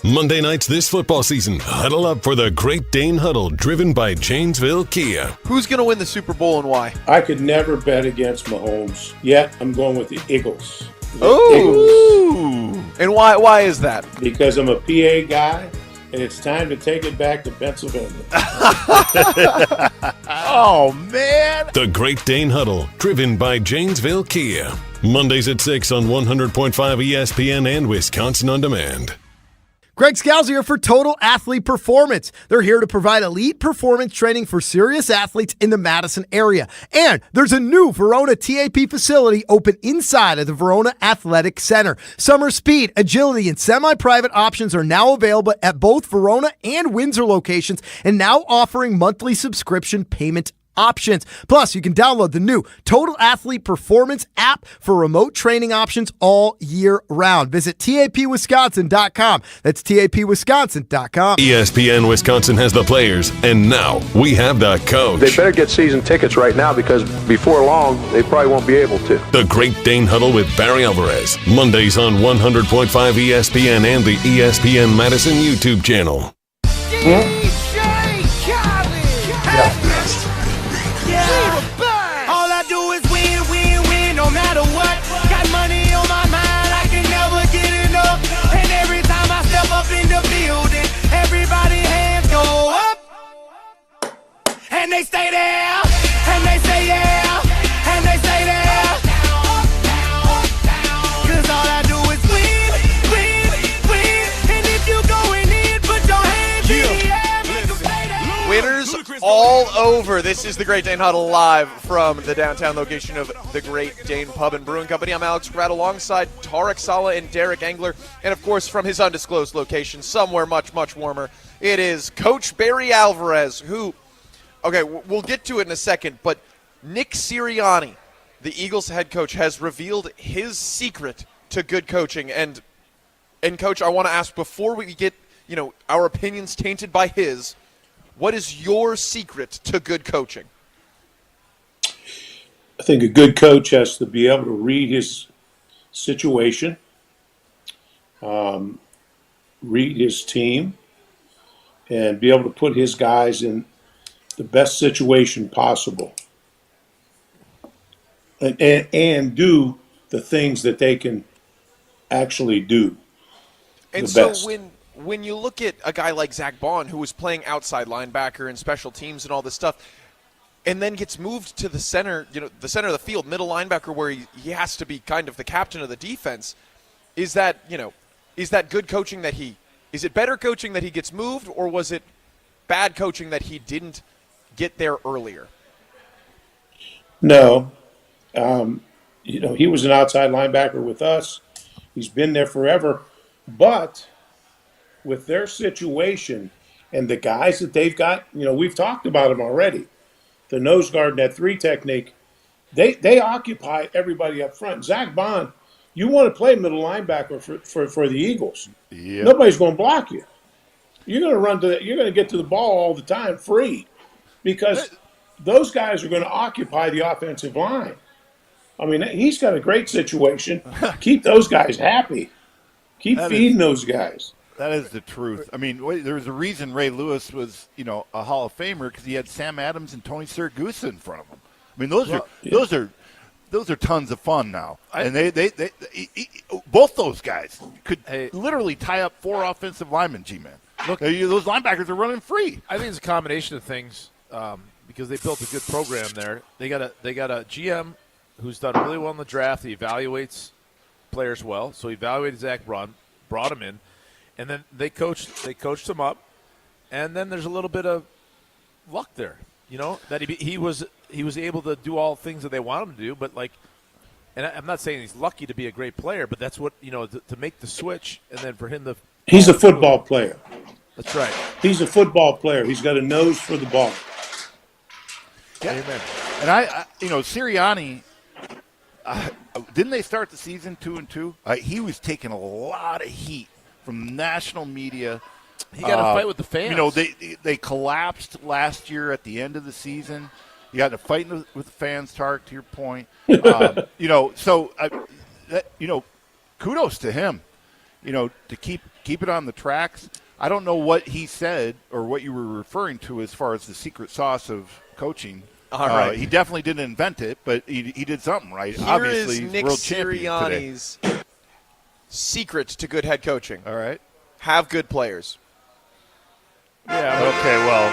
Monday nights this football season, huddle up for the Great Dane Huddle, driven by Janesville Kia. Who's going to win the Super Bowl and why? I could never bet against Mahomes, yet I'm going with the Eagles. Ooh. And why is that? Because I'm a PA guy, and it's time to take it back to Pennsylvania. Oh, man. The Great Dane Huddle, driven by Janesville Kia. Mondays at 6 on 100.5 ESPN and Wisconsin On Demand. Greg Scalzi here for Total Athlete Performance. They're here to provide elite performance training for serious athletes in the Madison area. And there's a new Verona TAP facility open inside of the Verona Athletic Center. Summer speed, agility, and semi-private options are now available at both Verona and Windsor locations and now offering monthly subscription payment options. Plus, you can download the new Total Athlete Performance app for remote training options all year round. Visit tapwisconsin.com. That's tapwisconsin.com. ESPN Wisconsin has the players, and now we have the coach. They better get season tickets right now because before long, they probably won't be able to. The Great Dane Huddle with Barry Alvarez. Mondays on 100.5 ESPN and the ESPN Madison YouTube channel. All I do is win, win, win, no matter what. Got money on my mind, I can never get enough. And every time I step up in the building, everybody hands go up. And they stay there, and they say yeah, and they stay there. Cause all I do is win, win, win. And if you going in, put your hands in the air, make 'em say that. Winners all over. This is the Great Dane Huddle live from the downtown location of the Great Dane Pub and Brewing Company. I'm Alex Grad alongside Tarek, Saleh, and Derek Engler. And, of course, from his undisclosed location, somewhere much, much warmer, it is Coach Barry Alvarez, who, okay, we'll get to it in a second, but Nick Sirianni, the Eagles head coach, has revealed his secret to good coaching. And Coach, I want to ask, before we get, our opinions tainted by his, what is your secret to good coaching? I think a good coach has to be able to read his situation, read his team, and be able to put his guys in the best situation possible, and do the things that they can actually do. And the so best. when you look at a guy like Zach Bond, who was playing outside linebacker and special teams and all this stuff, and then gets moved to the center, the center of the field, middle linebacker, where he has to be kind of the captain of the defense, is that good coaching that is it better coaching that he gets moved, or was it bad coaching that he didn't get there earlier? No. He was an outside linebacker with us. He's been there forever. But with their situation and the guys that they've got, we've talked about them already. The nose guard and that 3 technique, they occupy everybody up front. Zach Bond, you want to play middle linebacker for the Eagles. Yep. Nobody's going to block you. You're going to get to the ball all the time free, because those guys are going to occupy the offensive line. I mean, he's got a great situation. Keep those guys happy. Keep feeding those guys. That is the truth. I mean, there was a reason Ray Lewis was, a Hall of Famer, because he had Sam Adams and Tony Siragusa in front of him. I mean, those are tons of fun now. And they both those guys could literally tie up 4 offensive linemen. G-man, look, those linebackers are running free. I think it's a combination of things, because they built a good program there. They got a GM who's done really well in the draft. He evaluates players well, so he evaluated Zach Braun, brought him in. And then they coached him up, and then there's a little bit of luck there, that he was able to do all things that they want him to do. But and I'm not saying he's lucky to be a great player, but that's what to make the switch, and then for him to. He's a football player. That's right. He's a football player. He's got a nose for the ball. Yeah. Amen. And Sirianni. Didn't they start the season 2-2? He was taking a lot of heat from national media. He got a fight with the fans. They collapsed last year at the end of the season. You got to fight with the fans, Tarek, to your point. Kudos to him. To keep it on the tracks. I don't know what he said or what you were referring to as far as the secret sauce of coaching. All right. He definitely didn't invent it, but he did something right. Here Obviously, is he's Nick world champion Sirianni's secret to good head coaching. All right. Have good players. Yeah. Okay, well.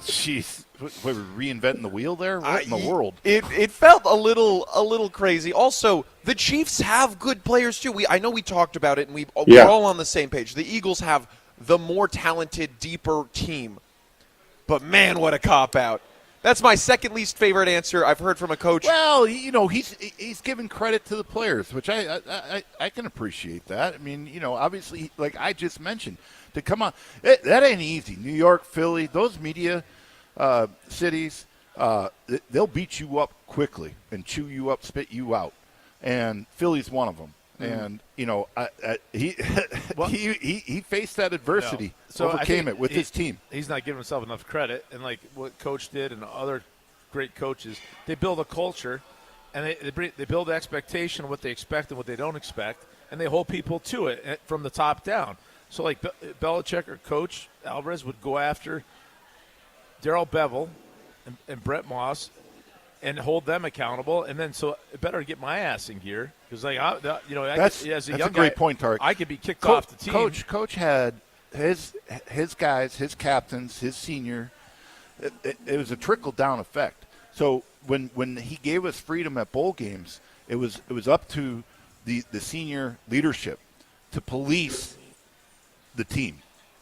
Jeez. We're reinventing the wheel there? What in the world? It felt a little crazy. Also, the Chiefs have good players, too. I know we talked about it, and we're all on the same page. The Eagles have the more talented, deeper team. But, man, what a cop-out. That's my second least favorite answer I've heard from a coach. Well, he's giving credit to the players, which I can appreciate that. I mean, obviously, like I just mentioned, to come on, that ain't easy. New York, Philly, those media cities, they'll beat you up quickly and chew you up, spit you out. And Philly's one of them. And he faced that adversity, overcame it with his team. He's not giving himself enough credit, and like what Coach did and other great coaches, they build a culture, and they build expectation of what they expect and what they don't expect, and they hold people to it from the top down. So like Belichick or Coach Alvarez would go after Darrell Bevel and Brett Moss and hold them accountable, and then so it better get my ass in gear because as a young great guy, point, Tarek. I could be kicked off the team. Coach had his guys, his captains, his senior. It was a trickle down effect. So when he gave us freedom at bowl games, it was up to the senior leadership to police the team,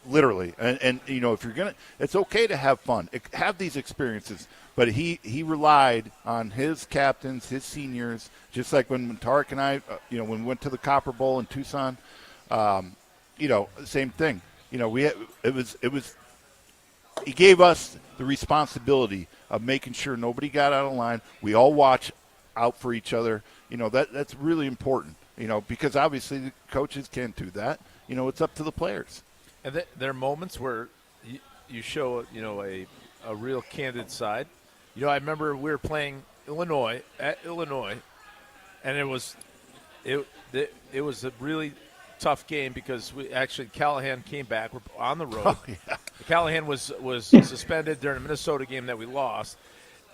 literally. And if you're gonna, it's okay to have fun, have these experiences. But he relied on his captains, his seniors, just like when Tarek and I, when we went to the Copper Bowl in Tucson, same thing. He gave us the responsibility of making sure nobody got out of line. We all watch out for each other. That's really important. Because obviously the coaches can't do that. It's up to the players. And there are moments where you show a real candid side. I remember we were playing Illinois, and it was a really tough game because Callahan came back. We're on the road. Oh, yeah. Callahan was suspended during a Minnesota game that we lost,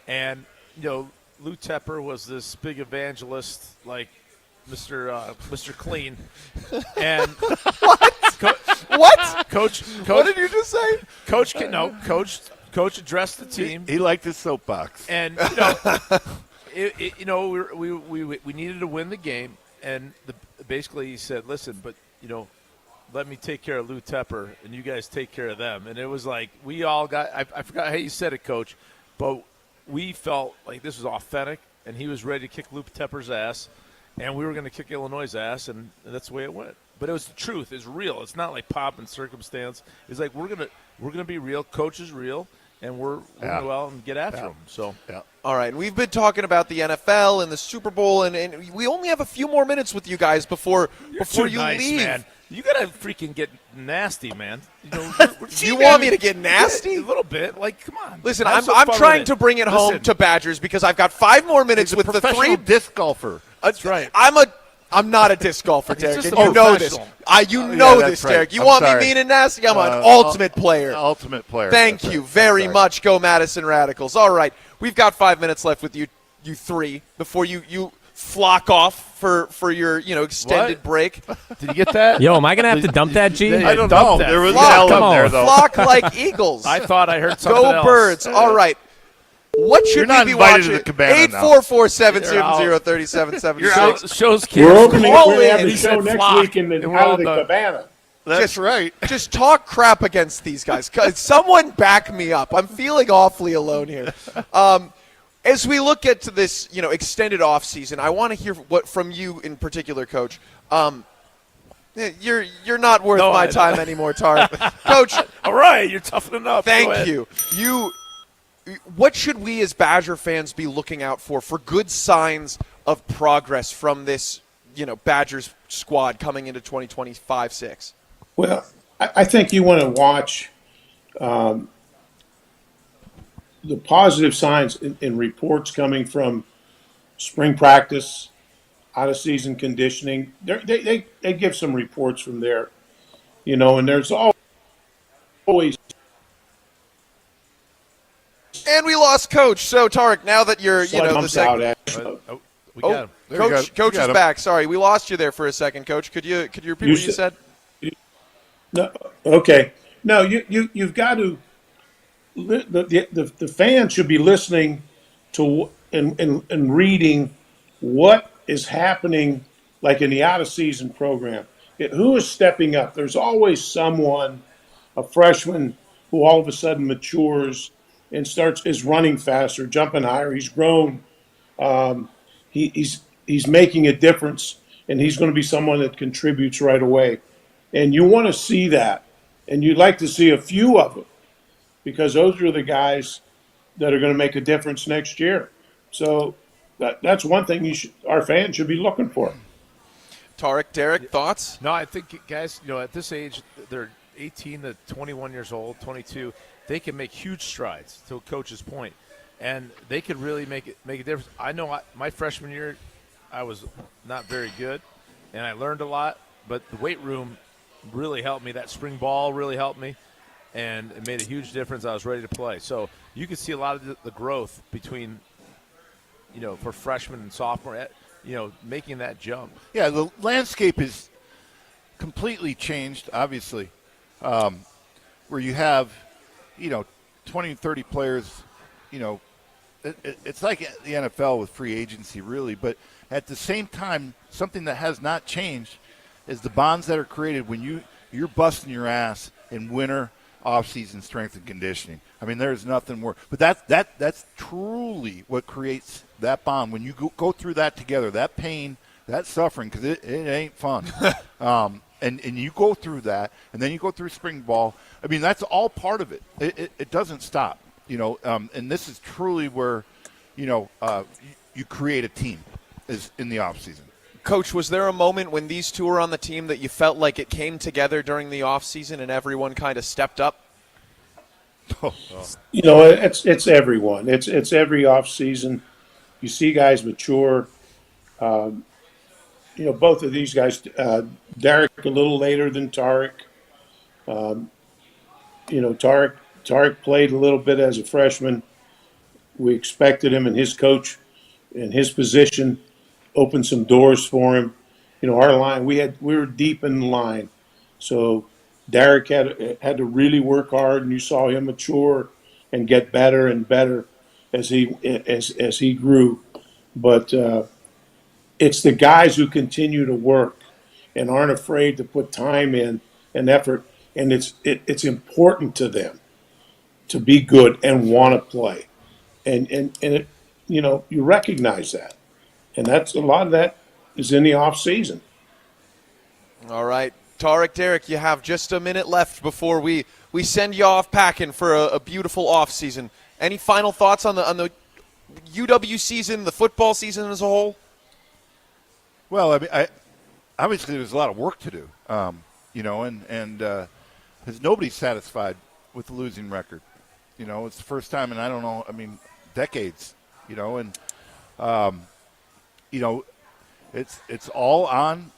and Lou Tepper was this big evangelist, like Mr. Clean, and What? Coach, what did you just say? Coach addressed the team. He liked his soapbox, and we needed to win the game, and basically he said, "Listen, but let me take care of Lou Tepper, and you guys take care of them." And it was like we all got. I forgot how you said it, Coach, but we felt like this was authentic, and he was ready to kick Lou Tepper's ass, and we were going to kick Illinois' ass, and that's the way it went. But it was the truth. It's real. It's not like pop and circumstance. It's like we're gonna be real. Coach is real, and we're going to go out and get after them. So, All right, we've been talking about the NFL and the Super Bowl, and we only have a few more minutes with you guys before you nice, leave. Man. You gotta freaking get nasty, man. You want me to get nasty? A little bit. Like, come on. Listen, Have some I'm fun trying with to bring it home Listen. to Badgers because I've got 5 more minutes with the professional 3 disc golfer. That's right. I'm not a disc golfer, Derek, just and a you know this. professional. Know that's this, right. Derek. You I'm want sorry. me mean and nasty? I'm an ultimate player. Ultimate player. Thank That's you right. very Sorry. much. Go Madison Radicals. All right, we've got 5 minutes left with you 3 before you flock off for your extended What? break. Did you get that? Yo, am I gonna have to dump that, G? I don't Dump know. that. There was Flock, hell come in there, on. though. Flock like eagles. I thought I heard something Go else. Birds. All right. What should You're not we be invited watching? to the cabana now. 844-700-3776. Shows kids. We're opening. Call We're in. having a He show said next flock, week in and the we're out all of the done. cabana. That's right. Just talk crap against these guys. Someone back me up. I'm feeling awfully alone here. As we look at to this, extended off season, I want to hear what from you in particular, Coach. You're not worth my time anymore, Tarek. Coach, All right, you're toughening up. Go thank ahead. you. What should we as Badger fans be looking out for good signs of progress from this, Badgers squad coming into 2025-6? Well, I think you want to watch the positive signs in reports coming from spring practice, out of season conditioning. They give some reports from there, and there's always. And we lost Coach. So Tarek, now that you're, the Jumps out second. at We got him. Coach is back. Sorry, we lost you there for a second, Coach. Could you repeat what you said? No, okay. No, you've got to. The fans should be listening to and reading what is happening, like in the out of season program. Who is stepping up? There's always someone, a freshman, who all of a sudden matures and is running faster, jumping higher. He's grown. He's making a difference, and he's going to be someone that contributes right away. And you want to see that, and you'd like to see a few of them, because those are the guys that are going to make a difference next year. So that's one thing our fans should be looking for. Tarek, Derek, thoughts? No, I think guys, at this age, they're 18 to 21 years old, 22. They can make huge strides, to Coach's point, and they could really make a difference. I know my freshman year, I was not very good, and I learned a lot. But the weight room, really helped me. That spring ball really helped me, and it made a huge difference. I was ready to play. So you can see a lot of the growth between, for freshman and sophomore, making that jump. Yeah, the landscape is completely changed, obviously, where you have, 20 and 30 players, it's like the NFL with free agency, really. But at the same time, something that has not changed is the bonds that are created when you're busting your ass in winter off-season strength and conditioning. I mean, there's nothing more. But that's truly what creates that bond. When you go through that together, that pain, that suffering, because it ain't fun. And you go through that, and then you go through spring ball. I mean, that's all part of it. It doesn't stop, and this is truly where, you create a team is in the offseason. Coach, was there a moment when these two were on the team that you felt like it came together during the offseason and everyone kind of stepped up? It's everyone. It's every offseason. You see guys mature. Both of these guys, Derek a little later than Tarek. Tarek played a little bit as a freshman. We expected him, and his coach and his position opened some doors for him. Our line, we were deep in the line. So Derek had to really work hard, and you saw him mature and get better and better as he grew. But it's the guys who continue to work and aren't afraid to put time in and effort, and it's important to them to be good and want to play, and it, you recognize that, and that's a lot of that is in the off season. All right, Tarek, Derek, you have just a minute left before we send you off packing for a beautiful off season. Any final thoughts on the UW season, the football season as a whole? Well, I mean, obviously there's a lot of work to do, because nobody's satisfied with the losing record. It's the first time in, I don't know, decades, and, it's all on,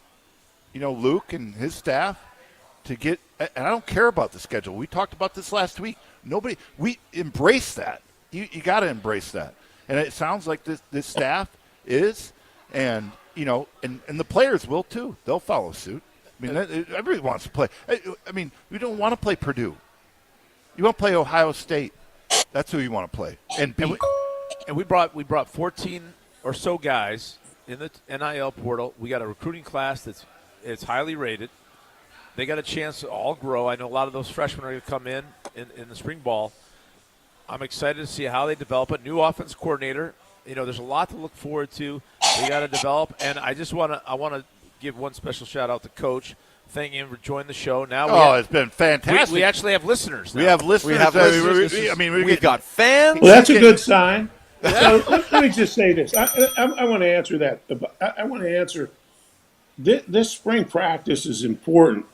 Luke and his staff to get, and I don't care about the schedule. We talked about this last week. We embrace that. You got to embrace that. And it sounds like this staff is, and the players will too. They'll follow suit. I mean, everybody wants to play. I mean, we don't want to play Purdue. You want to play Ohio State. That's who you want to play. And we brought 14 or so guys in the NIL portal. We got a recruiting class it's highly rated. They got a chance to all grow. I know a lot of those freshmen are going to come in the spring ball. I'm excited to see how they develop a new offense coordinator. There's a lot to look forward to. They got to develop, and I want to give one special shout out to Coach. Thank him for joining the show. Now, it's been fantastic. We actually have listeners now. We have listeners. We've got fans. Well, that's a good sign. So let me just say this. I want to answer that. I want to answer this spring practice is important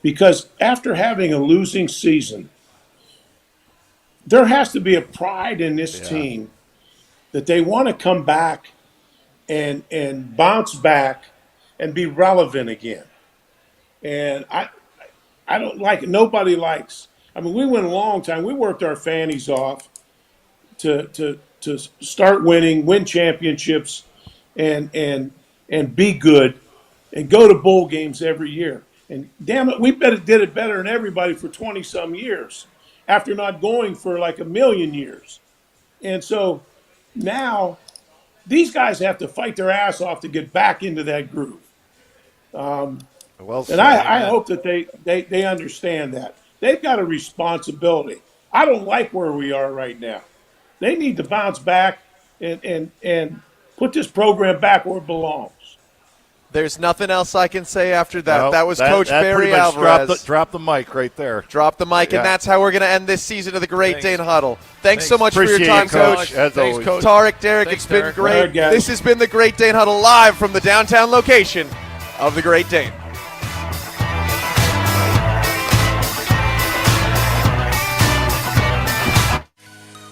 because after having a losing season, there has to be a pride in this team that they want to come back and bounce back and be relevant again. And I don't like it. Nobody likes. I mean, we went a long time. We worked our fannies off to start winning, win championships, and be good, and go to bowl games every year. And damn it, we did it better than everybody for 20-some years after not going for like a million years. And so now these guys have to fight their ass off to get back into that groove. And I hope that they understand that. They've got a responsibility. I don't like where we are right now. They need to bounce back and put this program back where it belongs. There's nothing else I can say after that. No, that was Coach Barry Alvarez. Drop the mic right there. Drop the mic, and that's how we're going to end this season of the Great Dane Huddle. Thanks so much for your time, Coach. As always. Coach. Tarek, Derek, it's been great. This has been the Great Dane Huddle live from the downtown location of the Great Dane.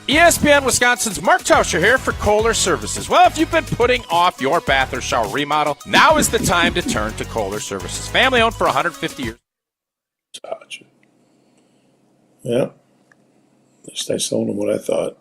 ESPN Wisconsin's Mark Tauscher here for Kohler Services. Well, if you've been putting off your bath or shower remodel, now is the time to turn to Kohler Services. Family owned for 150 years. Gotcha. Yeah. At least I told him what I thought.